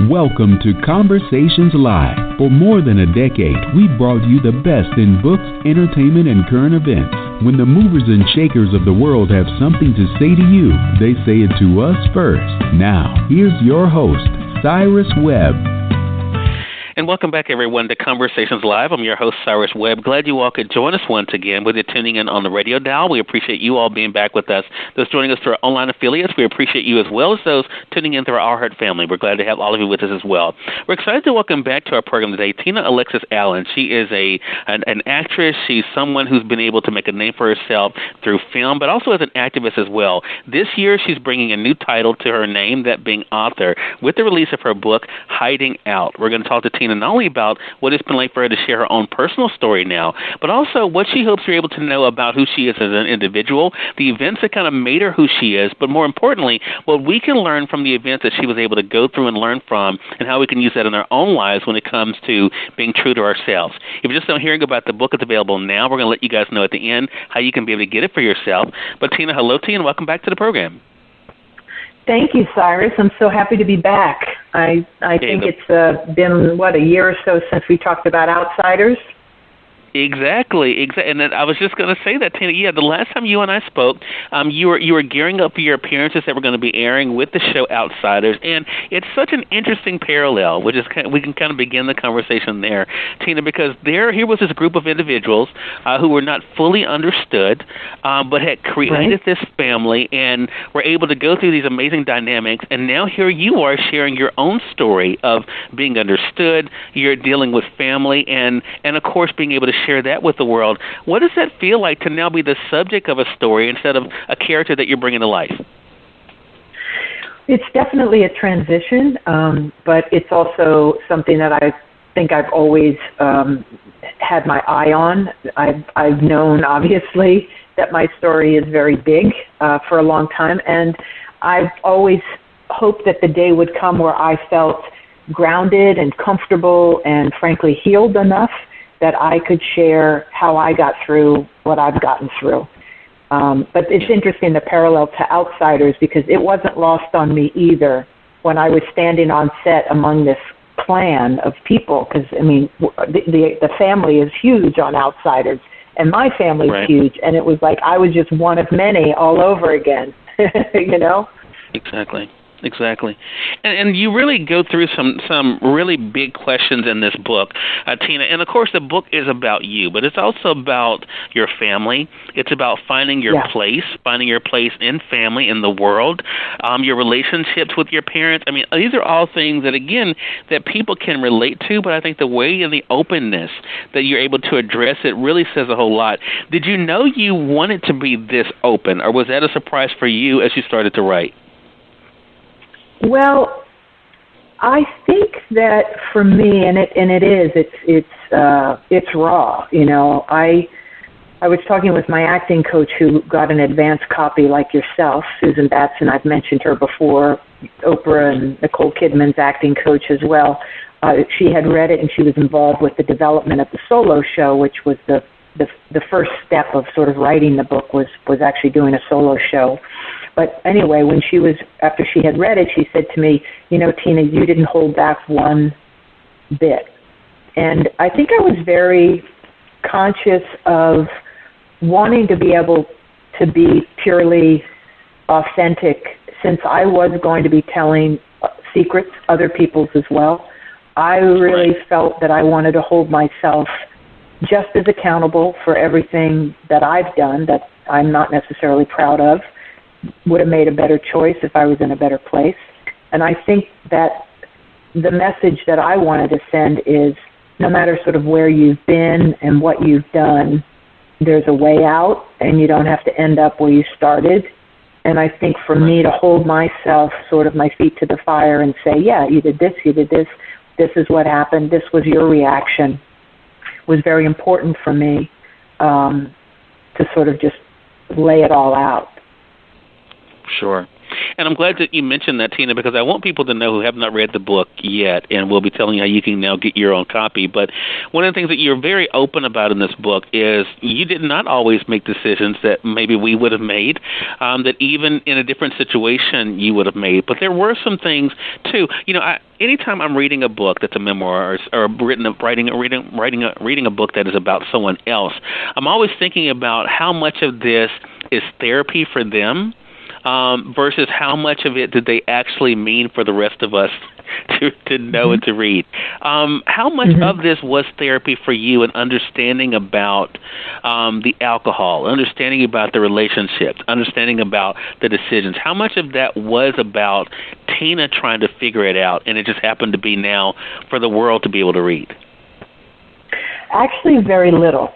Welcome to Conversations Live. For more than a decade, we've brought you the best in books, entertainment, and current events. When the movers and shakers of the world have something to say to you, they say it to us first. Now, here's your host, Cyrus Webb. And welcome back, everyone, to Conversations Live. I'm your host, Cyrus Webb. Glad you all could join us once again, whether you're tuning in on the radio dial. We appreciate you all being back with us. Those joining us through our online affiliates, we appreciate you as well as those tuning in through our Heart family. We're glad to have all of you with us as well. We're excited to welcome back to our program today Tina Alexis Allen. She is an actress. She's someone who's been able to make a name for herself through film, but also as an activist as well. This year, she's bringing a new title to her name, that being author, with the release of her book, Hiding Out. We're going to talk to Tina not only about what it's been like for her to share her own personal story now, but also what she hopes you're able to know about who she is as an individual, the events that kind of made her who she is, but more importantly, what we can learn from the events that she was able to go through and learn from, and how we can use that in our own lives when it comes to being true to ourselves. If you're just not hearing about the book, it's available now. We're going to let you guys know at the end how you can be able to get it for yourself. But Tina, hello to you, and welcome back to the program. Thank you, Cyrus. I'm so happy to be back. I think it's been, a year or so since we talked about outsiders? Exactly. And then I was just going to say that, Tina. Yeah, the last time you and I spoke, you were gearing up for your appearances that were going to be airing with the show Outsiders, and it's such an interesting parallel. We can kind of begin the conversation there, Tina, because here was this group of individuals who were not fully understood, but had created this family and were able to go through these amazing dynamics. And now here you are sharing your own story of being understood. You're dealing with family, and of course being able to share that with the world. What does that feel like to now be the subject of a story instead of a character that you're bringing to life? It's definitely a transition, but it's also something that I think I've always had my eye on. I've known, obviously, that my story is very big for a long time, and I've always hoped that the day would come where I felt grounded and comfortable and, frankly, healed enough that I could share how I got through what I've gotten through. But it's interesting, the parallel to Outsiders, because it wasn't lost on me either when I was standing on set among this clan of people, because, I mean, the family is huge on Outsiders, and my family is huge, and it was like I was just one of many all over again, you know? Exactly. And you really go through some really big questions in this book, Tina. And, of course, the book is about you, but it's also about your family. It's about finding your place in family, in the world, your relationships with your parents. I mean, these are all things that, again, that people can relate to, but I think the way and the openness that you're able to address it really says a whole lot. Did you know you wanted to be this open, or was that a surprise for you as you started to write? Well, I think that for me, it's raw. You know, I was talking with my acting coach who got an advance copy like yourself, Susan Batson. I've mentioned her before, Oprah and Nicole Kidman's acting coach as well. She had read it and she was involved with the development of the solo show, which was the first step of sort of writing the book was actually doing a solo show. But anyway, after she had read it, she said to me, you know, Tina, you didn't hold back one bit. And I think I was very conscious of wanting to be able to be purely authentic, since I was going to be telling secrets, other people's as well. I really felt that I wanted to hold myself just as accountable for everything that I've done that I'm not necessarily proud of. Would have made a better choice if I was in a better place. And I think that the message that I wanted to send is, no matter sort of where you've been and what you've done, there's a way out, and you don't have to end up where you started. And I think for me to hold myself, sort of my feet to the fire and say, yeah, you did this, this is what happened, this was your reaction, was very important for me to sort of just lay it all out. Sure. And I'm glad that you mentioned that, Tina, because I want people to know who have not read the book yet, and we'll be telling you how you can now get your own copy. But one of the things that you're very open about in this book is you did not always make decisions that maybe we would have made, that even in a different situation you would have made. But there were some things, too. Anytime I'm reading a book that's a memoir or reading a book that is about someone else, I'm always thinking about how much of this is therapy for them versus how much of it did they actually mean for the rest of us to know and to read. How much of this was therapy for you in understanding about the alcohol, understanding about the relationships, understanding about the decisions? How much of that was about Tina trying to figure it out, and it just happened to be now for the world to be able to read? Actually, very little.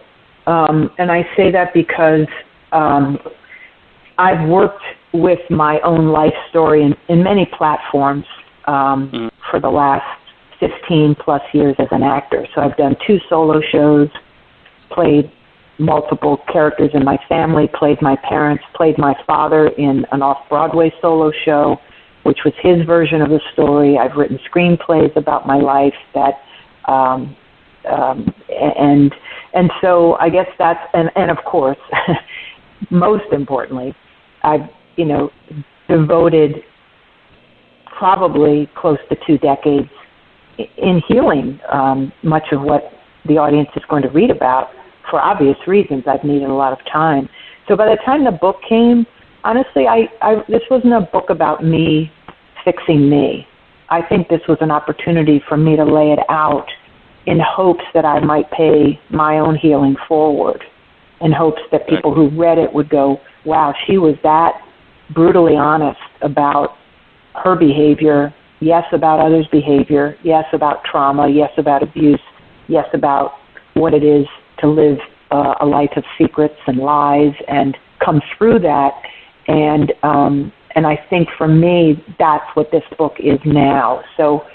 And I say that because I've worked with my own life story in many platforms for the last 15 plus years as an actor. So I've done 2 solo shows, played multiple characters in my family, played my parents, played my father in an off-Broadway solo show, which was his version of the story. I've written screenplays about my life that, and so I guess that's, and of course, most importantly, I've, devoted probably close to 2 decades in healing much of what the audience is going to read about. For obvious reasons, I've needed a lot of time. So by the time the book came, honestly, this wasn't a book about me fixing me. I think this was an opportunity for me to lay it out in hopes that I might pay my own healing forward, in hopes that people who read it would go, wow, she was that brutally honest about her behavior, yes, about others' behavior, yes, about trauma, yes, about abuse, yes, about what it is to live a life of secrets and lies and come through that. And I think for me, that's what this book is now. So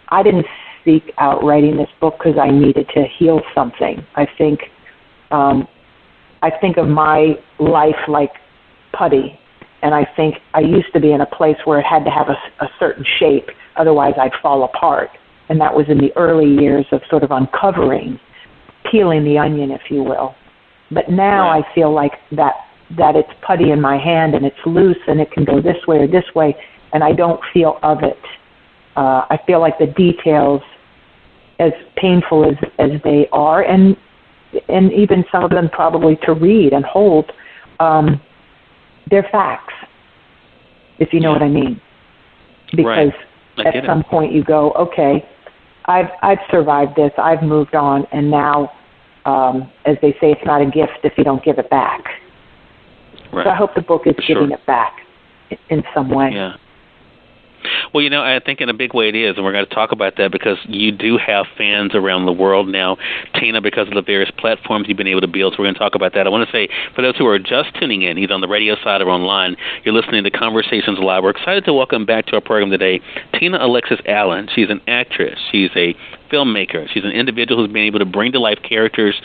I didn't seek out writing this book because I needed to heal something. I think of my life like putty, and I think I used to be in a place where it had to have a certain shape, otherwise I'd fall apart. And that was in the early years of sort of uncovering, peeling the onion, if you will. But now I feel like that it's putty in my hand and it's loose and it can go this way or this way, and I don't feel of it. I feel like the details, as painful as they are, and even some of them probably to read and hold, they're facts, if you know what I mean. Because at some point you go, okay, I've survived this, I've moved on, and now, as they say, it's not a gift if you don't give it back. Right. So I hope the book is giving it back in some way. Yeah. Well, I think in a big way it is, and we're going to talk about that because you do have fans around the world now, Tina, because of the various platforms you've been able to build. So we're going to talk about that. I want to say, for those who are just tuning in, either on the radio side or online, you're listening to Conversations Live. We're excited to welcome back to our program today Tina Alexis Allen. She's an actress. She's a filmmaker. She's an individual who's been able to bring to life characters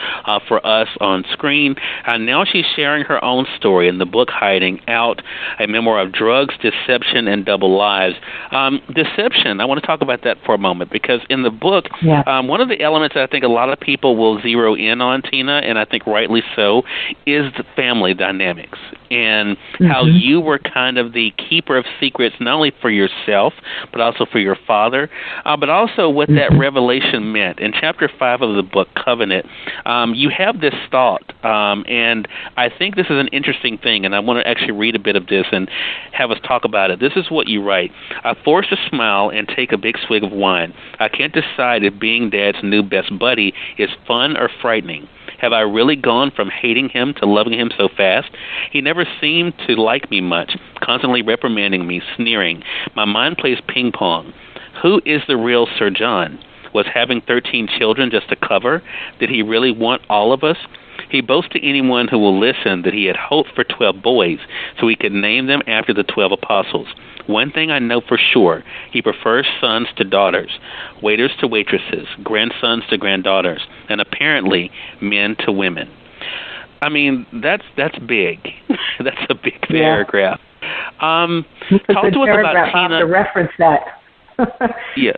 for us on screen. And now she's sharing her own story in the book Hiding Out, a memoir of drugs, deception, and double lives. Deception, I want to talk about that for a moment because in the book, one of the elements that I think a lot of people will zero in on, Tina, and I think rightly so, is the family dynamics and how you were kind of the keeper of secrets, not only for yourself, but also for your father, but also what that revelation meant. In Chapter 5 of the book, Covenant, you have this thought, and I think this is an interesting thing, and I want to actually read a bit of this and have us talk about it. This is what you write. I force a smile and take a big swig of wine. I can't decide if being Dad's new best buddy is fun or frightening. Have I really gone from hating him to loving him so fast? He never seemed to like me much, constantly reprimanding me, sneering. My mind plays ping pong. Who is the real Sir John? Was having 13 children just a cover? Did he really want all of us? He boasts to anyone who will listen that he had hoped for 12 boys so he could name them after the 12 apostles. One thing I know for sure, he prefers sons to daughters, waiters to waitresses, grandsons to granddaughters, and apparently men to women. I mean, that's big. That's a big paragraph. Talk to us about Tina. To reference that. Yeah.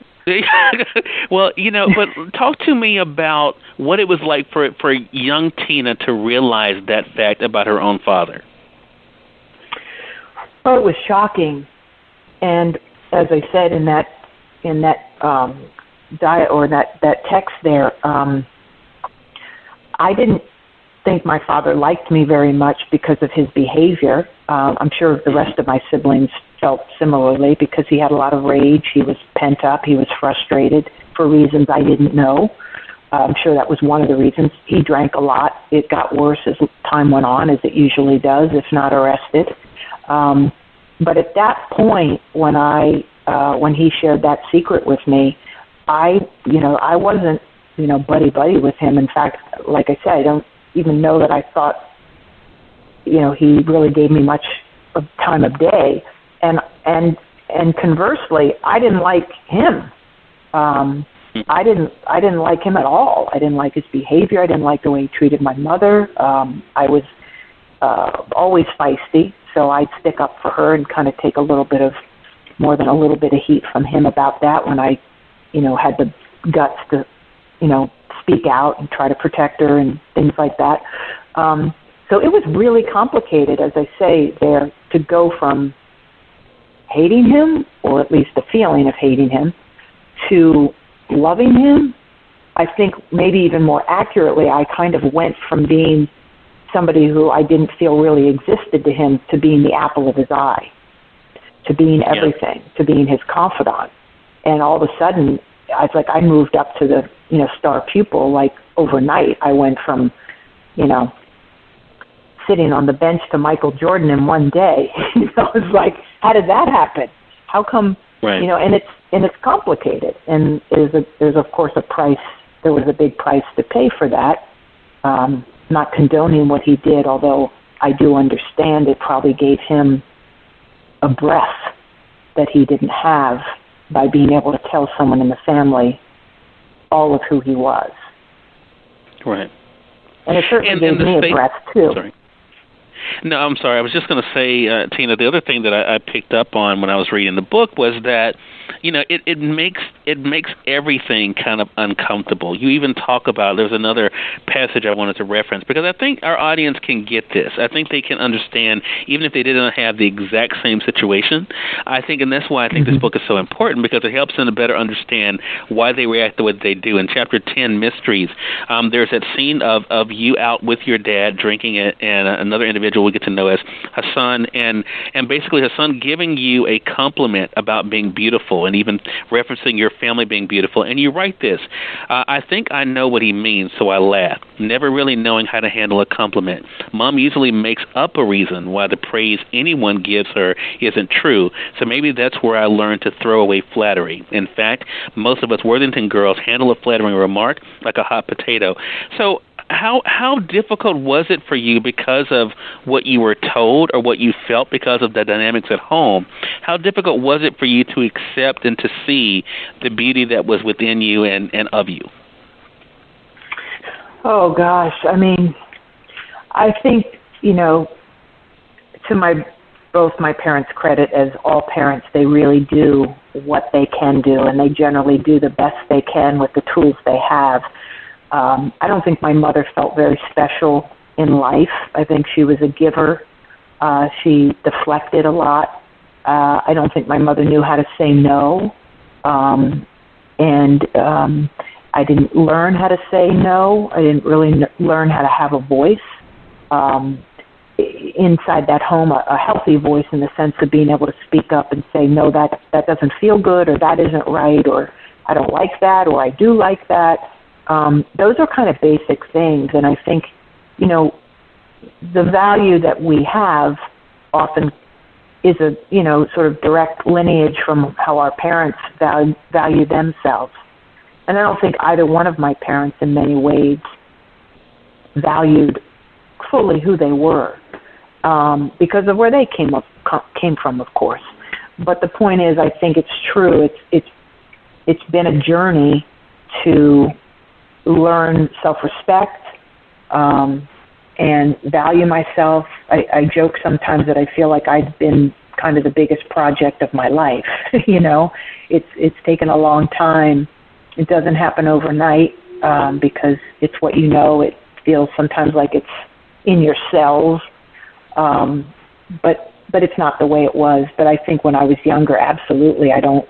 Well, but talk to me about what it was like for young Tina to realize that fact about her own father. Well, it was shocking, and as I said in that diet or that text there, I didn't think my father liked me very much because of his behavior. I'm sure the rest of my siblings felt similarly because he had a lot of rage. He was pent up. He was frustrated for reasons I didn't know. I'm sure that was one of the reasons. He drank a lot. It got worse as time went on, as it usually does, if not arrested. But at that point, when he shared that secret with me, I wasn't, buddy with him. In fact, like I said, I don't even know that I thought, he really gave me much of time of day. And conversely, I didn't like him. I didn't like him at all. I didn't like his behavior. I didn't like the way he treated my mother. I was always feisty, so I'd stick up for her and kind of take more than a little bit of heat from him about that when I, had the guts to, speak out and try to protect her and things like that. So it was really complicated, as I say there, to go from hating him, or at least the feeling of hating him, to loving him. I think maybe even more accurately, I kind of went from being somebody who I didn't feel really existed to him to being the apple of his eye, to being everything, to being his confidant. And all of a sudden, I moved up to the, star pupil, like overnight. I went from, sitting on the bench to Michael Jordan in one day. It was like, how did that happen? How come, right. And it's complicated. And there's of course a price. There was a big price to pay for that. Not condoning what he did, although I do understand it probably gave him a breath that he didn't have by being able to tell someone in the family all of who he was. Right. And it certainly gave me a breath, too. Sorry. No, I'm sorry. I was just going to say, Tina, the other thing that I picked up on when I was reading the book was that, it makes everything kind of uncomfortable. You even talk about, there's another passage I wanted to reference, because I think our audience can get this. I think they can understand, even if they didn't have the exact same situation. I think, and that's why I think this book is so important, because it helps them to better understand why they react the way they do. In Chapter 10, Mysteries, there's that scene of you out with your dad drinking it, and another individual we get to know as Hassan, and basically Hassan giving you a compliment about being beautiful and even referencing your family being beautiful. And you write this, I think I know what he means, so I laugh, never really knowing how to handle a compliment. Mom usually makes up a reason why the praise anyone gives her isn't true, so maybe that's where I learned to throw away flattery. In fact, most of us Worthington girls handle a flattering remark like a hot potato. So how difficult was it for you because of what you were told or what you felt because of the dynamics at home? How difficult was it for you to accept and to see the beauty that was within you and of you? Oh, gosh. I mean, I think, to both my parents' credit, as all parents, they really do what they can do, and they generally do the best they can with the tools they have. I don't think my mother felt very special in life. I think she was a giver. She deflected a lot. I don't think my mother knew how to say no. And I didn't learn how to say no. I didn't really learn how to have a voice inside that home, a healthy voice in the sense of being able to speak up and say, no, that doesn't feel good, or that isn't right, or I don't like that, or I do like that. Those are kind of basic things, and I think, the value that we have often is a, sort of direct lineage from how our parents value themselves. And I don't think either one of my parents in many ways valued fully who they were, because of where they came from, of course. But the point is, I think it's true. It's been a journey to learn self-respect and value myself. I joke sometimes that I feel like I've been kind of the biggest project of my life. It's taken a long time. It doesn't happen overnight because it's what you know. It feels sometimes like it's in your cells, but it's not the way it was. But I think when I was younger, absolutely, I don't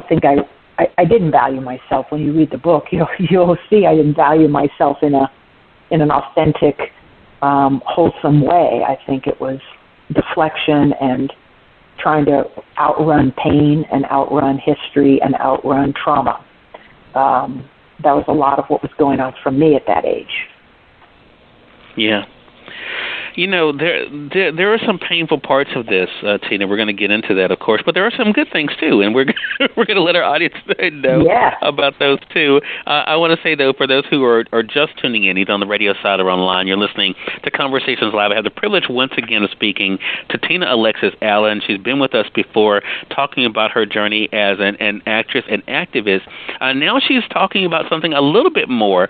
think I didn't value myself. When you read the book, you'll see I didn't value myself in an authentic, wholesome way. I think it was deflection and trying to outrun pain and outrun history and outrun trauma. That was a lot of what was going on for me at that age. Yeah. There are some painful parts of this, Tina. We're going to get into that, of course, but there are some good things too, and we're going to let our audience know about those too. I want to say though, for those who are just tuning in, either on the radio side or online, you're listening to Conversations Live. I have the privilege once again of speaking to Tina Alexis Allen. She's been with us before, talking about her journey as an actress and activist. Now she's talking about something a little bit more,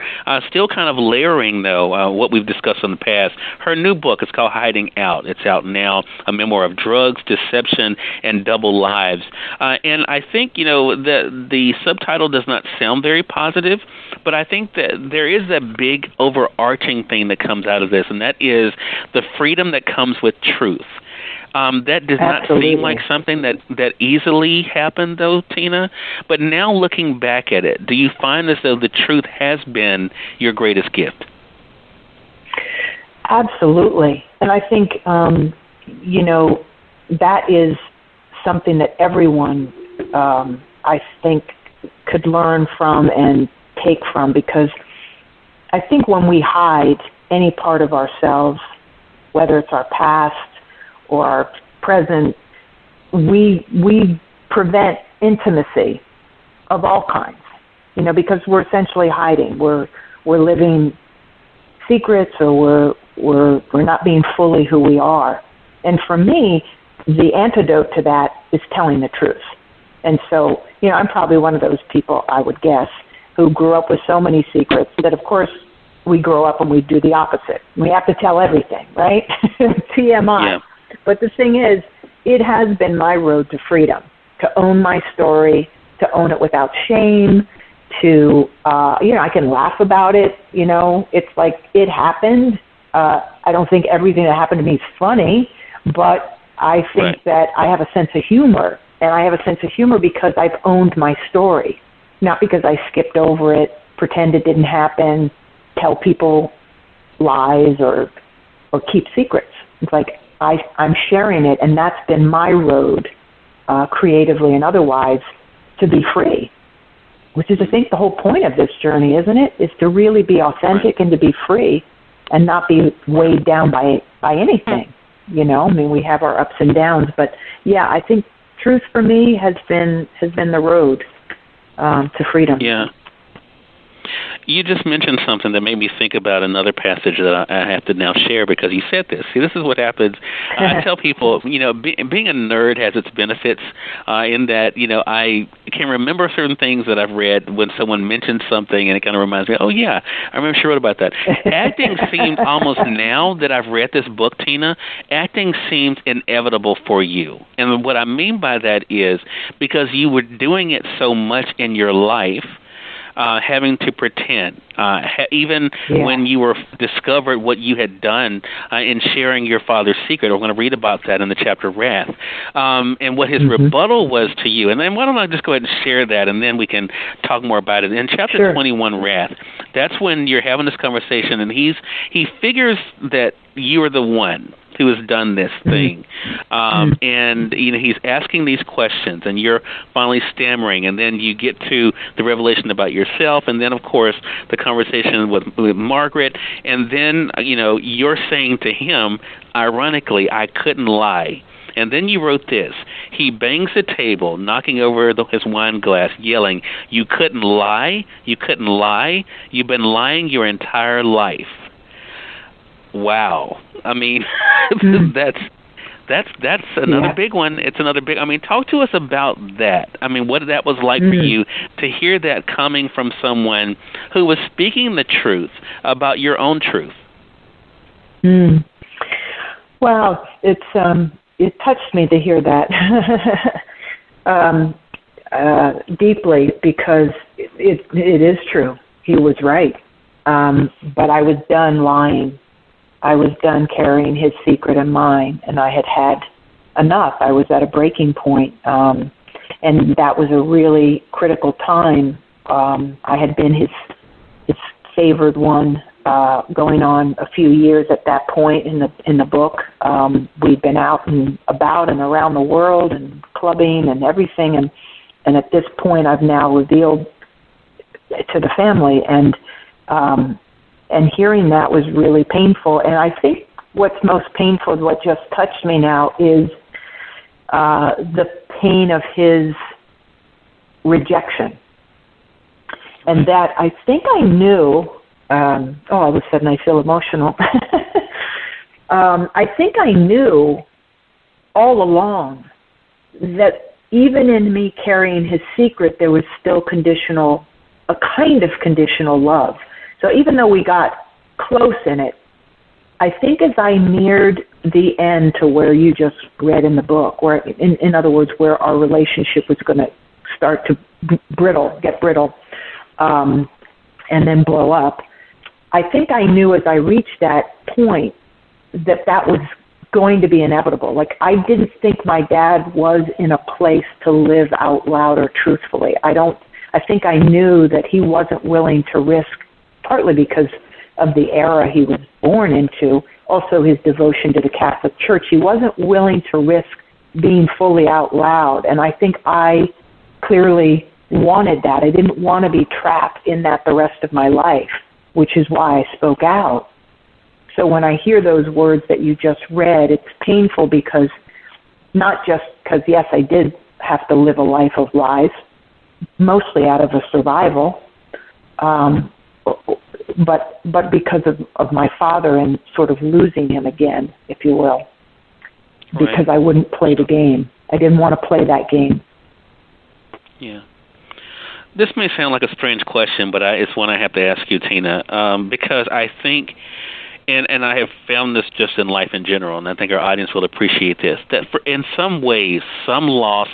still kind of layering though what we've discussed in the past. Her new book. It's called Hiding Out. It's out now, a memoir of drugs, deception, and double lives. And I think, the subtitle does not sound very positive, but I think that there is a big overarching thing that comes out of this, and that is the freedom that comes with truth. That does not seem like something that easily happened, though, Tina. But now looking back at it, do you find as though the truth has been your greatest gift? Absolutely. And I think, that is something that everyone, I think, could learn from and take from, because I think when we hide any part of ourselves, whether it's our past or our present, we prevent intimacy of all kinds, because we're essentially hiding. We're living secrets, or we're not being fully who we are. And for me, the antidote to that is telling the truth. And so, I'm probably one of those people, I would guess, who grew up with so many secrets that, of course, we grow up and we do the opposite. We have to tell everything, right? TMI. Yeah. But the thing is, it has been my road to freedom, to own my story, to own it without shame, to, I can laugh about it. It's like it happened. I don't think everything that happened to me is funny, but I think that I have a sense of humor, and I have a sense of humor because I've owned my story, not because I skipped over it, pretend it didn't happen, tell people lies, or keep secrets. It's like I'm sharing it, and that's been my road, creatively and otherwise, to be free. Which is, I think, the whole point of this journey, isn't it? Is to really be authentic and to be free and not be weighed down by anything. We have our ups and downs, but yeah, I think truth for me has been the road to freedom. Yeah. You just mentioned something that made me think about another passage that I have to now share, because you said this. See, this is what happens. I tell people, being a nerd has its benefits in that, I can remember certain things that I've read when someone mentions something, and it kind of reminds me, oh, yeah, I remember she wrote about that. Acting seems almost, now that I've read this book, Tina, acting seems inevitable for you. And what I mean by that is because you were doing it so much in your life, having to pretend, even when you were discovered what you had done in sharing your father's secret. We're going to read about that in the chapter Wrath, and what his rebuttal was to you. And then why don't I just go ahead and share that, and then we can talk more about it. In chapter 21, Wrath, that's when you're having this conversation, and he figures that you are the one who has done this thing. And, he's asking these questions, and you're finally stammering, and then you get to the revelation about yourself, and then, of course, the conversation with Margaret, and then, you're saying to him, ironically, I couldn't lie. And then you wrote this. He bangs the table, knocking over his wine glass, yelling, you couldn't lie? You couldn't lie? You've been lying your entire life. Wow. I mean, that's another big one. It's another big. I mean, talk to us about that. I mean, what that was like for you to hear that coming from someone who was speaking the truth about your own truth. Well, it's it touched me to hear that deeply, because it is true. He was right. But I was done lying. I was done carrying his secret and mine, and I had had enough. I was at a breaking point, and that was a really critical time. I had been his favored one, going on a few years at that point in the book. We'd been out and about and around the world and clubbing and everything, and at this point I've now revealed to the family, and hearing that was really painful. And I think what's most painful, what just touched me now, is the pain of his rejection. And that I think I knew, all of a sudden I feel emotional. I think I knew all along that even in me carrying his secret, there was still a kind of conditional love. So even though we got close in it, I think as I neared the end to where you just read in the book, where, in other words, where our relationship was going to start to get brittle, and then blow up, I think I knew as I reached that point that was going to be inevitable. Like, I didn't think my dad was in a place to live out loud or truthfully. I think I knew that he wasn't willing to risk, partly because of the era he was born into, also his devotion to the Catholic Church. He wasn't willing to risk being fully out loud. And I think I clearly wanted that. I didn't want to be trapped in that the rest of my life, which is why I spoke out. So when I hear those words that you just read, it's painful, because not just because, yes, I did have to live a life of lies, mostly out of a survival, but because of my father and sort of losing him again, if you will, because I wouldn't play the game. I didn't want to play that game. Yeah. This may sound like a strange question, but it's one I have to ask you, Tina, because I think, and I have found this just in life in general, and I think our audience will appreciate this, that in some ways, some loss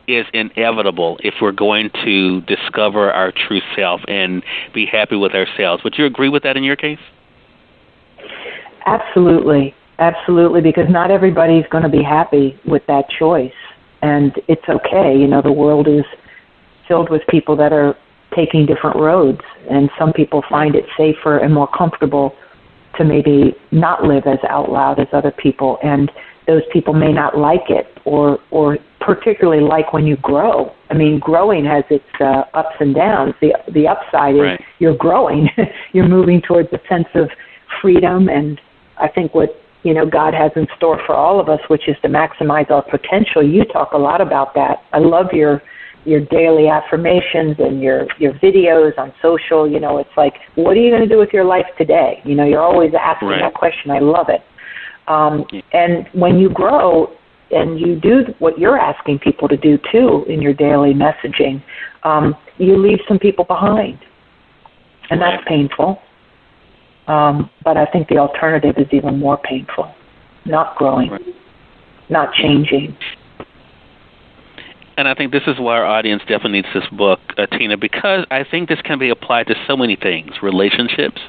is inevitable if we're going to discover our true self and be happy with ourselves. Would you agree with that in your case? Absolutely. Absolutely, because not everybody's going to be happy with that choice. And it's okay. You know, the world is filled with people that are taking different roads, and some people find it safer and more comfortable to maybe not live as out loud as other people, and those people may not like it, or particularly like when you grow. I mean, growing has its ups and downs. The upside is you're growing. You're moving towards a sense of freedom, and I think what God has in store for all of us, which is to maximize our potential. You talk a lot about that. I love your daily affirmations and your videos on social. It's like, what are you going to do with your life today? You're always asking that question. I love it. And when you grow and you do what you're asking people to do too in your daily messaging, you leave some people behind, and that's painful. But I think the alternative is even more painful: not growing, not changing. And I think this is why our audience definitely needs this book, Tina, because I think this can be applied to so many things. Relationships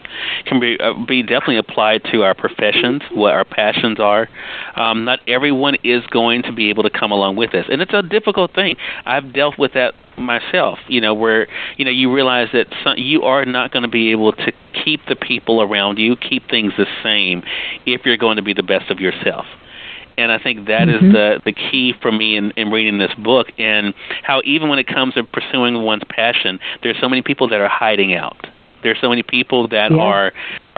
can be definitely applied to our professions, what our passions are. Not everyone is going to be able to come along with us, and it's a difficult thing. I've dealt with that myself, where, you realize that you are not going to be able to keep the people around you, keep things the same, if you're going to be the best of yourself. And I think that is the key for me in reading this book, and how even when it comes to pursuing one's passion, there's so many people that are hiding out. There's so many people that are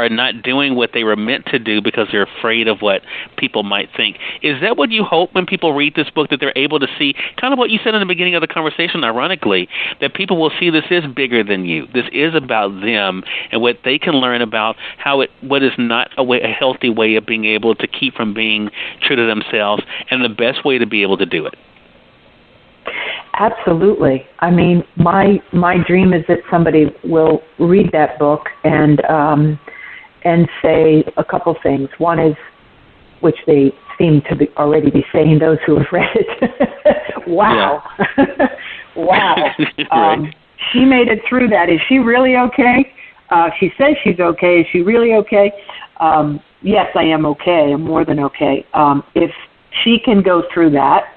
not doing what they were meant to do because they're afraid of what people might think. Is that what you hope when people read this book, that they're able to see kind of what you said in the beginning of the conversation, ironically, that people will see this is bigger than you. This is about them and what they can learn about what is not a healthy way of being able to keep from being true to themselves, and the best way to be able to do it. Absolutely. I mean, my dream is that somebody will read that book and say a couple things. One is, which they seem to already be saying, those who have read it. Wow. Yeah. Wow. Right. She made it through that. Is she really okay? She says she's okay. Is she really okay? Yes, I am okay. I'm more than okay. If she can go through that,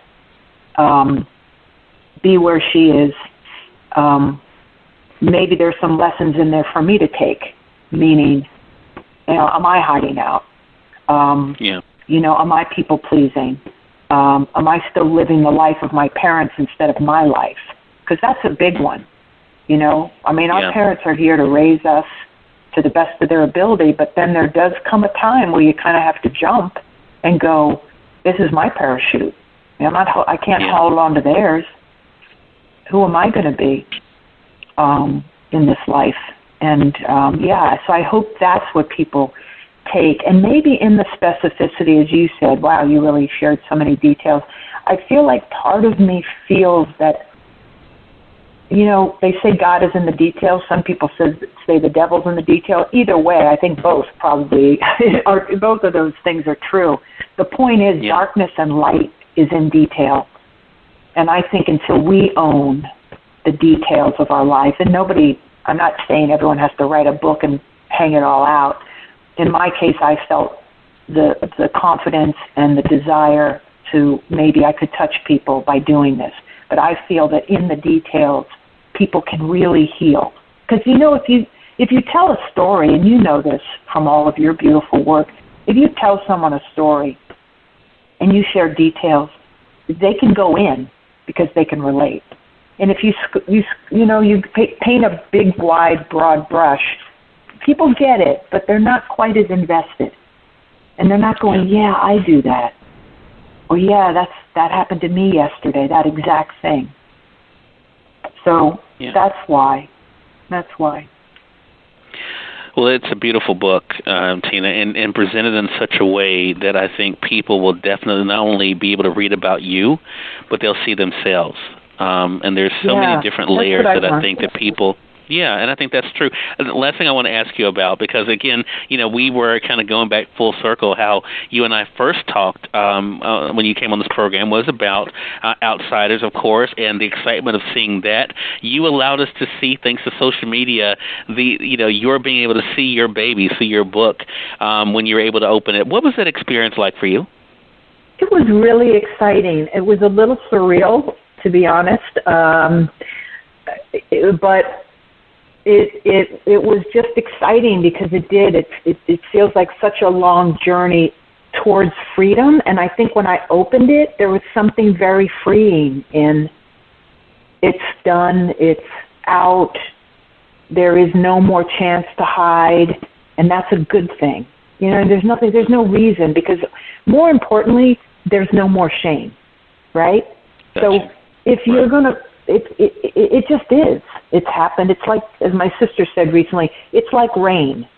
be where she is, maybe there's some lessons in there for me to take, meaning, am I hiding out? Am I people pleasing? Am I still living the life of my parents instead of my life? Because that's a big one. Our parents are here to raise us to the best of their ability, but then there does come a time where you kind of have to jump and go, this is my parachute. I can't hold on to theirs. Who am I going to be in this life? And, so I hope that's what people take. And maybe in the specificity, as you said, wow, you really shared so many details. I feel like part of me feels that, they say God is in the details. Some people say the devil's in the detail. Either way, I think both probably both of those things are true. The point is darkness and light is in detail. And I think until we own the details of our life, and I'm not saying everyone has to write a book and hang it all out. In my case, I felt the confidence and the desire to maybe I could touch people by doing this. But I feel that in the details, people can really heal. Because, if you tell a story, and you know this from all of your beautiful work, if you tell someone a story and you share details, they can go in because they can relate. And if you paint a big, wide, broad brush, people get it, but they're not quite as invested. And they're not going, yeah, I do that. Or, yeah, that happened to me yesterday, that exact thing. So that's why. Well, it's a beautiful book, Tina, and presented in such a way that I think people will definitely not only be able to read about you, but they'll see themselves. And there's so many different layers that I think that people... Yeah, and I think that's true. The last thing I want to ask you about, because, again, we were kind of going back full circle, how you and I first talked when you came on this program was about Outsiders, of course, and the excitement of seeing that. You allowed us to see, thanks to social media, you're being able to see your baby, see your book when you were able to open it. What was that experience like for you? It was really exciting. It was a little surreal, to be honest, but... It was just exciting because it feels like such a long journey towards freedom, and I think when I opened it, there was something very freeing in it's done, it's out, there is no more chance to hide, and that's a good thing. There's no reason, because more importantly, there's no more shame, right? Gotcha. So if you're going to, it just is. It's happened. It's like, as my sister said recently, it's like rain.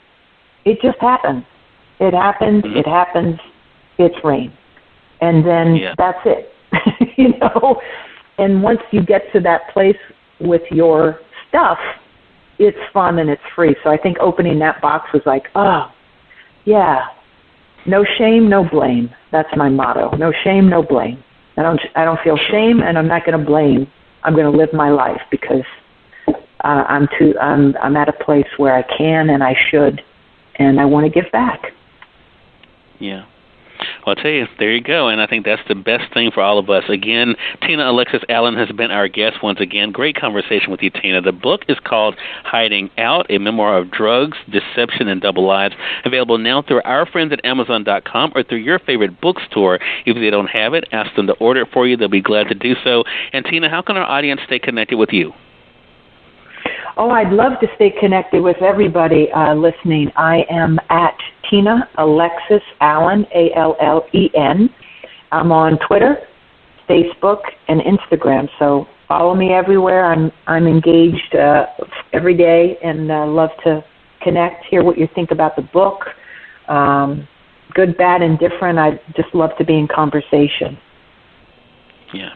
It just happens. It happens. Mm-hmm. It happens. It's rain. And then that's it. And once you get to that place with your stuff, it's fun and it's free. So I think opening that box was like, oh, yeah, no shame, no blame. That's my motto. No shame, no blame. I don't feel shame, and I'm not going to blame. I'm going to live my life because I'm at a place where I can and I should, and I want to give back. Yeah. Well, I'll tell you, there you go, and I think that's the best thing for all of us. Again, Tina Alexis Allen has been our guest once again. Great conversation with you, Tina. The book is called Hiding Out, a memoir of drugs, deception, and double lives, available now through our friends at Amazon.com or through your favorite bookstore. If they don't have it, ask them to order it for you. They'll be glad to do so. And, Tina, how can our audience stay connected with you? Oh, I'd love to stay connected with everybody listening. I am at Tina Alexis Allen, Allen. I'm on Twitter, Facebook, and Instagram. So follow me everywhere. I'm engaged every day, and love to connect, hear what you think about the book. Good, bad, and different. I just love to be in conversation. Yeah.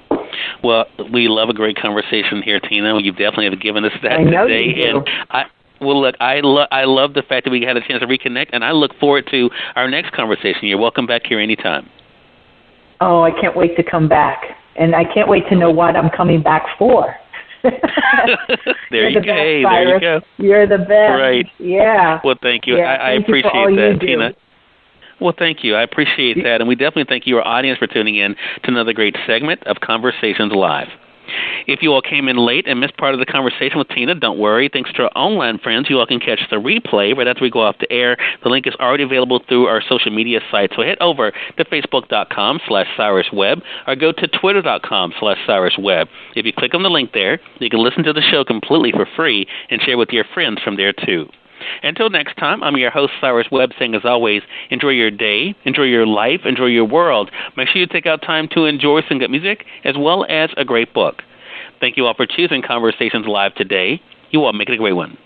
Well, we love a great conversation here, Tina. You definitely have given us that I know today. You do. And I love the fact that we had a chance to reconnect, and I look forward to our next conversation. You're welcome back here anytime. Oh, I can't wait to come back. And I can't wait to know what I'm coming back for. There you go. Hey, there you go. You're the best. Right. Yeah. Well, thank you. Yeah, I thank you appreciate for all that, you do. Tina. Well, thank you. I appreciate that. And we definitely thank your audience for tuning in to another great segment of Conversations Live. If you all came in late and missed part of the conversation with Tina, don't worry. Thanks to our online friends, you all can catch the replay right after we go off the air. The link is already available through our social media site. So head over to facebook.com/CyrusWebb or go to twitter.com/CyrusWebb. If you click on the link there, you can listen to the show completely for free and share with your friends from there too. Until next time, I'm your host, Cyrus Webb, saying as always, enjoy your day, enjoy your life, enjoy your world. Make sure you take out time to enjoy some good music as well as a great book. Thank you all for choosing Conversations Live today. You all make it a great one.